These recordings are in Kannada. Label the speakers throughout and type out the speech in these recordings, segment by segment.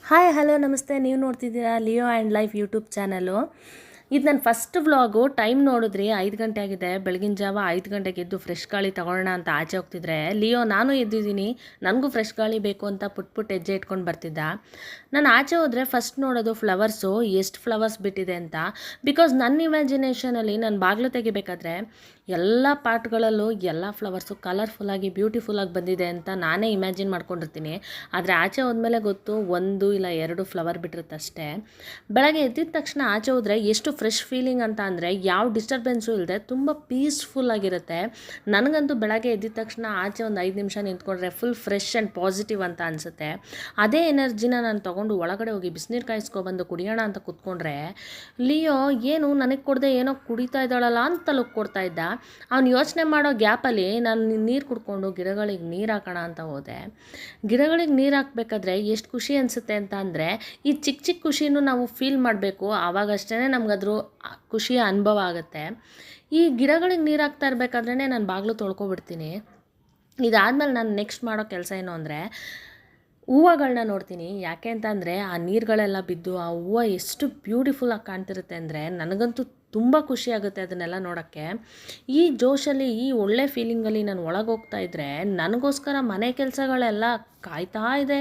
Speaker 1: ಹಾಯ್ ಹಲೋ ನಮಸ್ತೆ. ನೀವು ನೋಡ್ತಿದ್ದೀರಾ Leo and life YouTube channel. ಇದು ನನ್ನ ಫಸ್ಟ್ ವ್ಲಾಗು. ಟೈಮ್ ನೋಡಿದ್ರಿ 5 ಗಂಟೆ ಆಗಿದೆ. ಬೆಳಗಿನ ಜಾವ 5 ಗಂಟೆಗೆ ಎದ್ದು ಫ್ರೆಶ್ ಗಾಳಿ ತಗೊಳ್ಳೋಣ ಅಂತ ಆಚೆ ಹೋಗ್ತಿದ್ರೆ ಲಿಯೋ ನಾನು ಎದ್ದಿದ್ದೀನಿ, ನನಗೂ ಫ್ರೆಶ್ ಗಾಳಿ ಬೇಕು ಅಂತ ಪುಟ್ ಹೆಜ್ಜೆ ಇಟ್ಕೊಂಡು ಬರ್ತಿದ್ದ. ನಾನು ಆಚೆ ಹೋದರೆ ಫಸ್ಟ್ ನೋಡೋದು ಫ್ಲವರ್ಸು, ಎಷ್ಟು ಫ್ಲವರ್ಸ್ ಬಿಟ್ಟಿದೆ ಅಂತ. ಬಿಕಾಸ್ ನನ್ನ ಇಮ್ಯಾಜಿನೇಷನಲ್ಲಿ ನಾನು ಬಾಗಿಲು ತೆಗಿಬೇಕಾದ್ರೆ ಎಲ್ಲ ಪಾರ್ಟ್ಗಳಲ್ಲೂ ಎಲ್ಲ ಫ್ಲವರ್ಸು ಕಲರ್ಫುಲ್ಲಾಗಿ ಬ್ಯೂಟಿಫುಲ್ಲಾಗಿ ಬಂದಿದೆ ಅಂತ ನಾನೇ ಇಮ್ಯಾಜಿನ್ ಮಾಡ್ಕೊಂಡಿರ್ತೀನಿ. ಆದರೆ ಆಚೆ ಹೋದ್ಮೇಲೆ ಗೊತ್ತು 1 ಇಲ್ಲ 2 ಫ್ಲವರ್ ಬಿಟ್ಟಿರುತ್ತೆ ಅಷ್ಟೇ. ಬೆಳಗ್ಗೆ ಎದ್ದಿದ ತಕ್ಷಣ ಆಚೆ ಹೋದರೆ ಎಷ್ಟು ಫ್ರೆಶ್ ಫೀಲಿಂಗ್ ಅಂತ ಅಂದರೆ ಯಾವ ಡಿಸ್ಟರ್ಬೆನ್ಸು ಇಲ್ಲದೆ ತುಂಬ ಪೀಸ್ಫುಲ್ಲಾಗಿರುತ್ತೆ. ನನಗಂತೂ ಬೆಳಗ್ಗೆ ಎದ್ದಿದ ತಕ್ಷಣ ಆಚೆ ಒಂದು 5 ನಿಮಿಷ ನಿಂತ್ಕೊಂಡ್ರೆ ಫುಲ್ ಫ್ರೆಶ್ ಆ್ಯಂಡ್ ಪಾಸಿಟಿವ್ ಅಂತ ಅನಿಸುತ್ತೆ. ಅದೇ ಎನರ್ಜಿನ ನಾನು ತೊಗೊಂಡು ಒಳಗಡೆ ಹೋಗಿ ಬಿಸಿನೀರು ಕಾಯಿಸ್ಕೊಬಂದು ಕುಡಿಯೋಣ ಅಂತ ಕೂತ್ಕೊಂಡ್ರೆ ಲಿಯೋ ಏನು ನನಗೆ ಕೊಡದೆ ಏನೋ ಕುಡಿತಾ ಇದ್ದಾಳಲ್ಲ ಅಂತ ಲುಕ್ ಕೊಡ್ತಾ ಇದ್ದ. ಅವ್ನು ಯೋಚನೆ ಮಾಡೋ ಗ್ಯಾಪಲ್ಲಿ ನಾನು ನೀರು ಕುಡ್ಕೊಂಡು ಗಿಡಗಳಿಗೆ ನೀರು ಹಾಕೋಣ ಅಂತ ಹೋದೆ. ಗಿಡಗಳಿಗೆ ನೀರು ಹಾಕಬೇಕಾದ್ರೆ ಎಷ್ಟು ಖುಷಿ ಅನಿಸುತ್ತೆ ಅಂತ ಅಂದರೆ ಈ ಚಿಕ್ಕ ಚಿಕ್ಕ ಖುಷಿನೂ ನಾವು ಫೀಲ್ ಮಾಡಬೇಕು. ಆವಾಗಷ್ಟೇ ನಮಗದ್ರ ಖುಷಿಯ ಅನುಭವ ಆಗುತ್ತೆ. ಈ ಗಿಡಗಳಿಗೆ ನೀರು ಹಾಕ್ತಾ ಇರಬೇಕಾದ್ರೇ ನಾನು ಬಾಗಿಲು ತೊಳ್ಕೊಬಿಡ್ತೀನಿ. ಇದಾದಮೇಲೆ ನಾನು ನೆಕ್ಸ್ಟ್ ಮಾಡೋ ಕೆಲಸ ಏನು ಅಂದರೆ ಹೂವುಗಳನ್ನ ನೋಡ್ತೀನಿ. ಯಾಕೆ ಅಂತ ಅಂದರೆ ಆ ನೀರುಗಳೆಲ್ಲ ಬಿದ್ದು ಆ ಹೂವು ಎಷ್ಟು ಬ್ಯೂಟಿಫುಲ್ಲಾಗಿ ಕಾಣ್ತಿರುತ್ತೆ ಅಂದರೆ ನನಗಂತೂ ತುಂಬ ಖುಷಿಯಾಗುತ್ತೆ ಅದನ್ನೆಲ್ಲ ನೋಡೋಕ್ಕೆ. ಈ ಜೋಶಲ್ಲಿ ಈ ಒಳ್ಳೆ ಫೀಲಿಂಗಲ್ಲಿ ನಾನು ಒಳಗೆ ಹೋಗ್ತಾ ಇದ್ದರೆ ನನಗೋಸ್ಕರ ಮನೆ ಕೆಲಸಗಳೆಲ್ಲ ಕಾಯ್ತಾ ಇದೆ.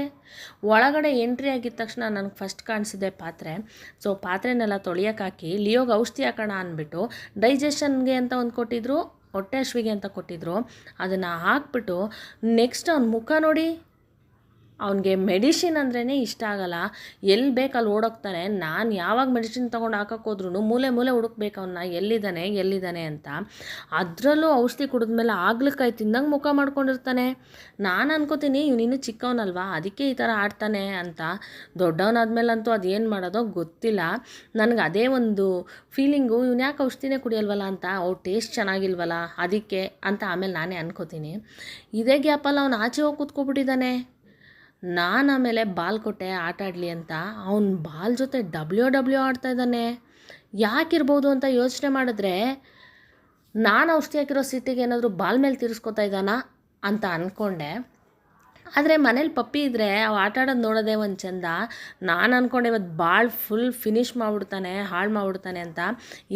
Speaker 1: ಒಳಗಡೆ ಎಂಟ್ರಿ ಆಗಿದ ತಕ್ಷಣ ನನಗೆ ಫಸ್ಟ್ ಕಾಣಿಸಿದೆ ಪಾತ್ರೆ. ಸೊ ಪಾತ್ರೆನೆಲ್ಲ ತೊಳೆಯೋಕ್ಕಾಕಿ ಲಿಯೋಗೆ ಔಷಧಿ ಹಾಕೋಣ ಅಂದ್ಬಿಟ್ಟು ಡೈಜೆಷನ್ಗೆ ಅಂತ ಒಂದು ಕೊಟ್ಟಿದ್ರು, ಹೊಟ್ಟೆ ಹಶ್ವಿಗೆ ಅಂತ ಕೊಟ್ಟಿದ್ರು. ಅದನ್ನು ಹಾಕ್ಬಿಟ್ಟು ನೆಕ್ಸ್ಟ್ ಅವ್ನ ಮುಖ ನೋಡಿ, ಅವನಿಗೆ ಮೆಡಿಸಿನ್ ಅಂದ್ರೇ ಇಷ್ಟ ಆಗಲ್ಲ. ಎಲ್ಲಿ ಬೇಕು ಅಲ್ಲಿ ಓಡೋಗ್ತಾನೆ. ನಾನು ಯಾವಾಗ ಮೆಡಿಸಿನ್ ತೊಗೊಂಡು ಹಾಕೋಕ್ಕೋದ್ರೂ ಮೂಲೆ ಹುಡುಕ್ಬೇಕು ಅವನ್ನ, ಎಲ್ಲಿದ್ದಾನೆ ಅಂತ. ಅದರಲ್ಲೂ ಔಷಧಿ ಕುಡಿದ್ಮೇಲೆ ಆಗ್ಲಿಕ್ಕಾಯಿ ತಿಂದಂಗೆ ಮುಖ ಮಾಡ್ಕೊಂಡಿರ್ತಾನೆ. ನಾನು ಅನ್ಕೋತೀನಿ ಇವನಿನ್ನೂ ಚಿಕ್ಕವನಲ್ವಾ ಅದಕ್ಕೆ ಈ ಥರ ಆಡ್ತಾನೆ ಅಂತ. ದೊಡ್ಡವನಾದ್ಮೇಲಂತೂ ಅದೇನು ಮಾಡೋದೋ ಗೊತ್ತಿಲ್ಲ. ನನಗೆ ಅದೇ ಒಂದು ಫೀಲಿಂಗು, ಇವ್ನು ಯಾಕೆ ಔಷಧಿನೇ ಕುಡಿಯಲ್ವಲ್ಲ ಅಂತ, ಟೇಸ್ಟ್ ಚೆನ್ನಾಗಿಲ್ವಲ್ಲ ಅದಕ್ಕೆ ಅಂತ ಆಮೇಲೆ ನಾನೇ ಅನ್ಕೋತೀನಿ. ಇದೇ ಗ್ಯಾಪಲ್ಲಿ ಅವ್ನು ಆಚೆ ಹೋಗಿ ಕೂತ್ಕೊಬಿಟ್ಟಿದ್ದಾನೆ. ನಾನು ಆಮೇಲೆ ಬಾಲ್ ಕೊಟ್ಟೆ ಆಟ ಆಡಲಿ ಅಂತ. ಅವ್ನು ಬಾಲ್ ಜೊತೆ ಡಬ್ಲ್ಯೂ ಆಡ್ತಾಯಿದ್ದಾನೆ. ಯಾಕಿರ್ಬೋದು ಅಂತ ಯೋಚನೆ ಮಾಡಿದ್ರೆ ನಾನು ಔಷಧಿ ಹಾಕಿರೋ ಸಿಟ್ಟಿಗೆ ಏನಾದರೂ ಬಾಲ್ ಮೇಲೆ ತೀರಿಸ್ಕೊತಾ ಇದ್ದಾನಾ ಅಂತ ಅಂದ್ಕೊಂಡೆ. ಆದರೆ ಮನೇಲಿ ಪಪ್ಪಿ ಇದ್ದರೆ ಅವು ಆಟ ಆಡೋದು ನೋಡೋದೇ ಒಂದು ಚೆಂದ. ನಾನು ಅಂದ್ಕೊಂಡೆ ಇವತ್ತು ಬಾಲ್ ಫುಲ್ ಫಿನಿಶ್ ಮಾಡಿಬಿಡ್ತಾನೆ, ಹಾಳು ಮಾಡಿಬಿಡ್ತಾನೆ ಅಂತ.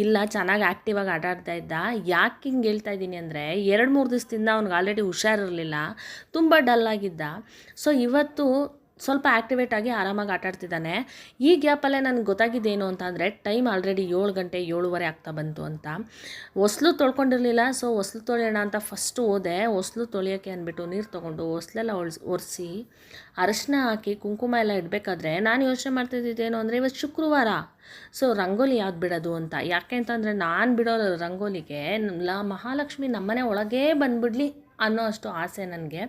Speaker 1: ಇಲ್ಲ, ಚೆನ್ನಾಗಿ ಆ್ಯಕ್ಟಿವಾಗಿ ಆಟ ಆಡ್ತಾ ಇದ್ದ. ಯಾಕೆ ಹಿಂಗೆ ಹೇಳ್ತಾ ಇದ್ದೀನಿ ಅಂದರೆ 2-3 ದಿವಸದಿಂದ ಅವ್ನಿಗೆ ಆಲ್ರೆಡಿ ಹುಷಾರಿರಲಿಲ್ಲ, ತುಂಬ ಡಲ್ಲಾಗಿದ್ದ. ಸೊ ಇವತ್ತು ಸ್ವಲ್ಪ ಆ್ಯಕ್ಟಿವೇಟ್ ಆಗಿ ಆರಾಮಾಗಿ ಆಟಾಡ್ತಿದ್ದಾನೆ. ಈ ಗ್ಯಾಪಲ್ಲೇ ನನಗೆ ಗೊತ್ತಾಗಿದ್ದೇನು ಅಂತ ಅಂದರೆ ಟೈಮ್ ಆಲ್ರೆಡಿ 7 ಗಂಟೆ 7:15 ಆಗ್ತಾ ಬಂತು ಅಂತ. ಹೊಸ್ಲು ತೊಳ್ಕೊಂಡಿರಲಿಲ್ಲ. ಸೊ ಹೊಸ್ಲು ತೊಳೆಯೋಣ ಅಂತ ಫಸ್ಟು ಹೋದೆ. ಹೊಸ್ಲು ತೊಳೆಯೋಕ್ಕೆ ಅಂದ್ಬಿಟ್ಟು ನೀರು ತೊಗೊಂಡು ಹೊಸ್ಲೆಲ್ಲ ಒರೆಸಿ ಅರಶಿನ ಹಾಕಿ ಕುಂಕುಮ ಎಲ್ಲ ಇಡಬೇಕಾದ್ರೆ ನಾನು ಯೋಚನೆ ಮಾಡ್ತಿದ್ದೇನು ಅಂದರೆ ಇವತ್ತು ಶುಕ್ರವಾರ, ಸೊ ರಂಗೋಲಿ ಯಾವ್ದು ಬಿಡೋದು ಅಂತ. ಯಾಕೆ ಅಂತಂದರೆ ನಾನು ಬಿಡೋ ರಂಗೋಲಿಗೆ ಮಹಾಲಕ್ಷ್ಮಿ ನಮ್ಮನೆ ಒಳಗೇ ಬಂದುಬಿಡ್ಲಿ ಅನ್ನೋ ಅಷ್ಟು ಆಸೆ ನನಗೆ.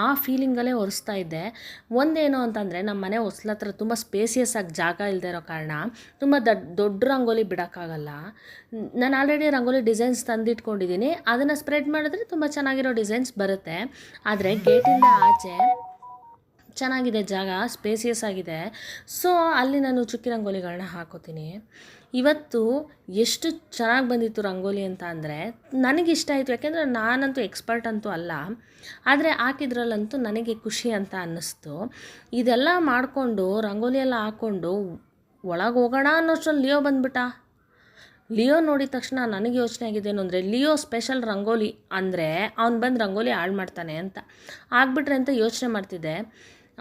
Speaker 1: ಆ ಫೀಲಿಂಗಲ್ಲೇ ಒರೆಸ್ತಾ ಇದ್ದೆ. ಒಂದೇನು ಅಂತಂದರೆ ನಮ್ಮ ಮನೆ ಹೊಸ್ಲ ಹತ್ರ ತುಂಬ ಸ್ಪೇಸಿಯಸ್ ಆಗಿ ಜಾಗ ಇಲ್ಲದೆ ಇರೋ ಕಾರಣ ತುಂಬ ದೊಡ್ಡ ರಂಗೋಲಿ ಬಿಡೋಕ್ಕಾಗಲ್ಲ. ನಾನು ಆಲ್ರೆಡಿ ರಂಗೋಲಿ ಡಿಸೈನ್ಸ್ ತಂದಿಟ್ಕೊಂಡಿದ್ದೀನಿ. ಅದನ್ನು ಸ್ಪ್ರೆಡ್ ಮಾಡಿದ್ರೆ ತುಂಬ ಚೆನ್ನಾಗಿರೋ ಡಿಸೈನ್ಸ್ ಬರುತ್ತೆ. ಆದರೆ ಗೇಟಿಂದ ಆಚೆ ಚೆನ್ನಾಗಿದೆ ಜಾಗ, ಸ್ಪೇಸಿಯಸ್ ಆಗಿದೆ. ಸೊ ಅಲ್ಲಿ ನಾನು ಚುಕ್ಕಿ ರಂಗೋಲಿಗಳನ್ನ ಹಾಕೋತೀನಿ. ಇವತ್ತು ಎಷ್ಟು ಚೆನ್ನಾಗಿ ಬಂದಿತ್ತು ರಂಗೋಲಿ ಅಂತ ಅಂದರೆ ನನಗಿಷ್ಟ ಆಯಿತು. ಯಾಕೆಂದರೆ ನಾನಂತೂ ಎಕ್ಸ್ಪರ್ಟ್ ಅಂತೂ ಅಲ್ಲ, ಆದರೆ ಹಾಕಿದ್ರಲ್ಲಂತೂ ನನಗೆ ಖುಷಿ ಅಂತ ಅನ್ನಿಸ್ತು. ಇದೆಲ್ಲ ಮಾಡಿಕೊಂಡು ರಂಗೋಲಿ ಎಲ್ಲ ಹಾಕ್ಕೊಂಡು ಒಳಗೆ ಹೋಗೋಣ ಅನ್ನೋಷ್ಟರಲ್ಲಿ ಲಿಯೋ ಬಂದುಬಿಟ್ಟ. ಲಿಯೋ ನೋಡಿದ ತಕ್ಷಣ ನನಗೆ ಯೋಚನೆ ಆಗಿದ್ದೇನು ಅಂದರೆ ಲಿಯೋ ಸ್ಪೆಷಲ್ ರಂಗೋಲಿ ಅಂದರೆ ಅವ್ನು ಬಂದು ರಂಗೋಲಿ ಹಾಳು ಮಾಡ್ತಾನೆ ಅಂತ ಆಗಿಬಿಟ್ರೆ ಅಂತ ಯೋಚನೆ ಮಾಡ್ತಿದ್ದೆ.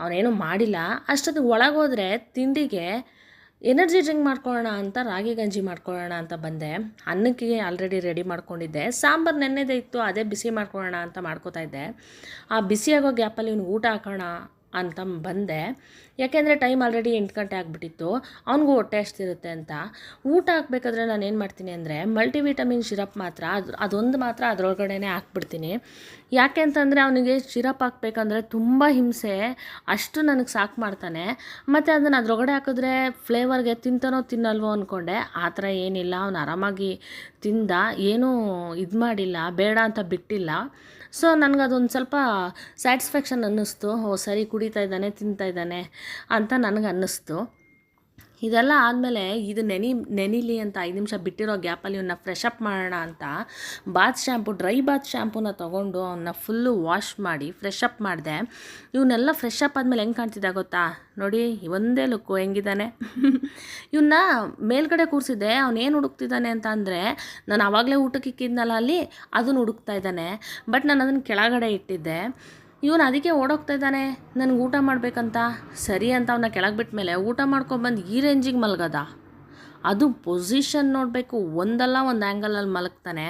Speaker 1: ಅವನೇನು ಮಾಡಿಲ್ಲ. ಅಷ್ಟೊತ್ತಿಗೆ ಒಳಗೆ ಹೋದರೆ ತಿಂಡಿಗೆ ಎನರ್ಜಿ ಡ್ರಿಂಕ್ ಮಾಡ್ಕೊಳ್ಳೋಣ ಅಂತ ರಾಗಿ ಗಂಜಿ ಮಾಡ್ಕೊಳ್ಳೋಣ ಅಂತ ಬಂದೆ. ಅನ್ನಕ್ಕೆ ಆಲ್ರೆಡಿ ರೆಡಿ ಮಾಡ್ಕೊಂಡಿದ್ದೆ. ಸಾಂಬಾರು ನೆನ್ನೆದೇ ಇತ್ತು, ಅದೇ ಬಿಸಿ ಮಾಡ್ಕೊಳ್ಳೋಣ ಅಂತ ಮಾಡ್ಕೋತಾ ಇದ್ದೆ. ಆ ಬಿಸಿಯಾಗೋ ಗ್ಯಾಪಲ್ಲಿ ಇವ್ನಿಗೆ ಊಟ ಹಾಕೋಣ ಅಂತ ಬಂದೆ. ಯಾಕೆಂದರೆ ಟೈಮ್ ಆಲ್ರೆಡಿ 8 ಗಂಟೆ ಆಗಿಬಿಟ್ಟಿತ್ತು. ಅವ್ನಿಗೂ ಹೊಟ್ಟೆ ಅಷ್ಟಿರುತ್ತೆ ಅಂತ. ಊಟ ಹಾಕ್ಬೇಕಾದ್ರೆ ನಾನು ಏನು ಮಾಡ್ತೀನಿ ಅಂದರೆ ಮಲ್ಟಿವಿಟಮಿನ್ ಸಿರಪ್ ಮಾತ್ರ ಅದೊಂದು ಮಾತ್ರ ಅದರೊಳಗಡೆ ಹಾಕ್ಬಿಡ್ತೀನಿ. ಯಾಕೆ ಅಂತಂದರೆ ಅವನಿಗೆ ಸಿರಪ್ ಹಾಕ್ಬೇಕಂದ್ರೆ ತುಂಬ ಹಿಂಸೆ, ಅಷ್ಟು ನನಗೆ ಸಾಕು ಮಾಡ್ತಾನೆ. ಮತ್ತು ಅದನ್ನು ಅದರೊಳಗಡೆ ಹಾಕಿದ್ರೆ ಫ್ಲೇವರ್ಗೆ ತಿಂತಾನೋ ತಿನ್ನಲ್ವೋ ಅಂದ್ಕೊಂಡೆ. ಆ ಥರ ಏನಿಲ್ಲ, ಅವನು ಆರಾಮಾಗಿ ತಿಂದ, ಏನೂ ಇದು ಮಾಡಿಲ್ಲ, ಬೇಡ ಅಂತ ಬಿಟ್ಟಿಲ್ಲ. ಸೊ ನನಗದೊಂದು ಸ್ವಲ್ಪ ಸ್ಯಾಟಿಸ್ಫ್ಯಾಕ್ಷನ್ ಅನ್ನಿಸ್ತು. ಸರಿ ಕುಡಿತಾ ಇದ್ದಾನೆ, ತಿಂತಾ ಇದ್ದಾನೆ ಅಂತ ನನಗೆ ಅನ್ನಿಸ್ತು. ಇದೆಲ್ಲ ಆದಮೇಲೆ ಇದು ನೆನಿಲಿ ಅಂತ 5 ನಿಮಿಷ ಬಿಟ್ಟಿರೋ ಗ್ಯಾಪಲ್ಲಿ ಇವನ್ನ ಫ್ರೆಶ್ ಅಪ್ ಮಾಡೋಣ ಅಂತ ಬಾತ್ ಶ್ಯಾಂಪು, ಡ್ರೈ ಬಾತ್ ಶ್ಯಾಂಪೂನ ತೊಗೊಂಡು ಅವನ್ನ ಫುಲ್ಲು ವಾಶ್ ಮಾಡಿ ಫ್ರೆಶ್ ಅಪ್ ಮಾಡಿದೆ. ಇವನ್ನೆಲ್ಲ ಫ್ರೆಶ್ ಅಪ್ ಆದಮೇಲೆ ಹೆಂಗೆ ಕಾಣ್ತಿದ್ದ ಗೊತ್ತಾ? ನೋಡಿ ಒಂದೇ ಲುಕ್ಕು ಹೆಂಗಿದ್ದಾನೆ. ಇವನ್ನ ಮೇಲ್ಗಡೆ ಕೂರಿಸಿದ್ದೆ. ಅವನೇನು ಹುಡುಕ್ತಿದ್ದಾನೆ ಅಂತ ಅಂದರೆ, ನಾನು ಆವಾಗಲೇ ಊಟಕ್ಕೆ ಇಕ್ಕಿದ್ನಲ್ಲ ಅಲ್ಲಿ, ಅದನ್ನು ಹುಡುಕ್ತಾ ಇದ್ದಾನೆ. ಬಟ್ ನಾನು ಅದನ್ನು ಕೆಳಗಡೆ ಇಟ್ಟಿದ್ದೆ. ಇವನು ಅದಕ್ಕೆ ಓಡೋಗ್ತಾ ಇದ್ದಾನೆ ನನಗೆ ಊಟ ಮಾಡಬೇಕಂತ. ಸರಿ ಅಂತ ಅವನ್ನ ಕೆಳಗೆ ಬಿಟ್ಟ ಮೇಲೆ ಊಟ ಮಾಡ್ಕೊಬಂದು ಈ ರೇಂಜಿಗೆ ಮಲಗದ. ಅದು ಪೊಸಿಷನ್ ನೋಡಬೇಕು, ಒಂದಲ್ಲ ಒಂದು ಆ್ಯಂಗಲಲ್ಲಿ ಮಲಗ್ತಾನೆ.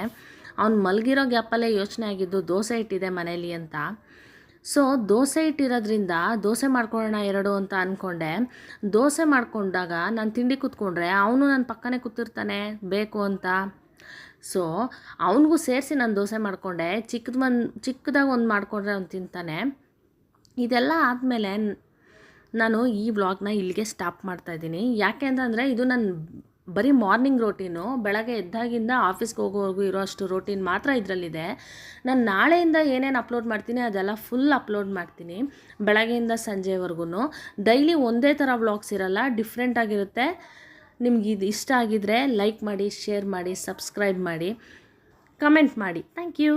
Speaker 1: ಅವ್ನು ಮಲಗಿರೋ ಗ್ಯಾಪಲ್ಲೇ ಯೋಚನೆ ಆಗಿದ್ದು ದೋಸೆ ಇಟ್ಟಿದೆ ಮನೇಲಿ ಅಂತ. ಸೊ ದೋಸೆ ಇಟ್ಟಿರೋದ್ರಿಂದ ದೋಸೆ ಮಾಡ್ಕೊಳ್ಳೋಣ 2 ಅಂತ ಅಂದ್ಕೊಂಡೆ. ದೋಸೆ ಮಾಡ್ಕೊಂಡಾಗ ನಾನು ತಿಂಡಿ ಕೂತ್ಕೊಂಡ್ರೆ ಅವನು ನನ್ನ ಪಕ್ಕನೇ ಕೂತಿರ್ತಾನೆ ಬೇಕು ಅಂತ. ಸೊ ಅವನಿಗೂ ಸೇರಿಸಿ ನಾನು ದೋಸೆ ಮಾಡಿಕೊಂಡೆ. ಚಿಕ್ಕದಾಗಿ ಒಂದು ಮಾಡಿಕೊಂಡ್ರೆ ಅವ್ನು ತಿಂತಾನೆ. ಇದೆಲ್ಲ ಆದಮೇಲೆ ನಾನು ಈ ವ್ಲಾಗ್ನ ಇಲ್ಲಿಗೆ ಸ್ಟಾಪ್ ಮಾಡ್ತಾಯಿದ್ದೀನಿ. ಯಾಕೆ ಅಂತಂದರೆ ಇದು ನನ್ನ ಬರೀ ಮಾರ್ನಿಂಗ್ ರೋಟೀನು. ಬೆಳಗ್ಗೆ ಎದ್ದಾಗಿಂದ ಆಫೀಸ್ಗೆ ಹೋಗೋವರೆಗೂ ಇರೋ ಅಷ್ಟು ರೋಟೀನ್ ಮಾತ್ರ ಇದರಲ್ಲಿದೆ. ನಾನು ನಾಳೆಯಿಂದ ಏನೇನು ಅಪ್ಲೋಡ್ ಮಾಡ್ತೀನಿ ಅದೆಲ್ಲ ಫುಲ್ ಅಪ್ಲೋಡ್ ಮಾಡ್ತೀನಿ, ಬೆಳಗ್ಗೆಯಿಂದ ಸಂಜೆವರೆಗೂ. ಡೈಲಿ ಒಂದೇ ಥರ ವ್ಲಾಗ್ಸ್ ಇರಲ್ಲ, ಡಿಫ್ರೆಂಟಾಗಿರುತ್ತೆ. ನಿಮ್ಗೆ ಇದು ಇಷ್ಟ ಆಗಿದ್ದರೆ ಲೈಕ್ ಮಾಡಿ, ಶೇರ್ ಮಾಡಿ, ಸಬ್ಸ್ಕ್ರೈಬ್ ಮಾಡಿ, ಕಮೆಂಟ್ ಮಾಡಿ. Thank you.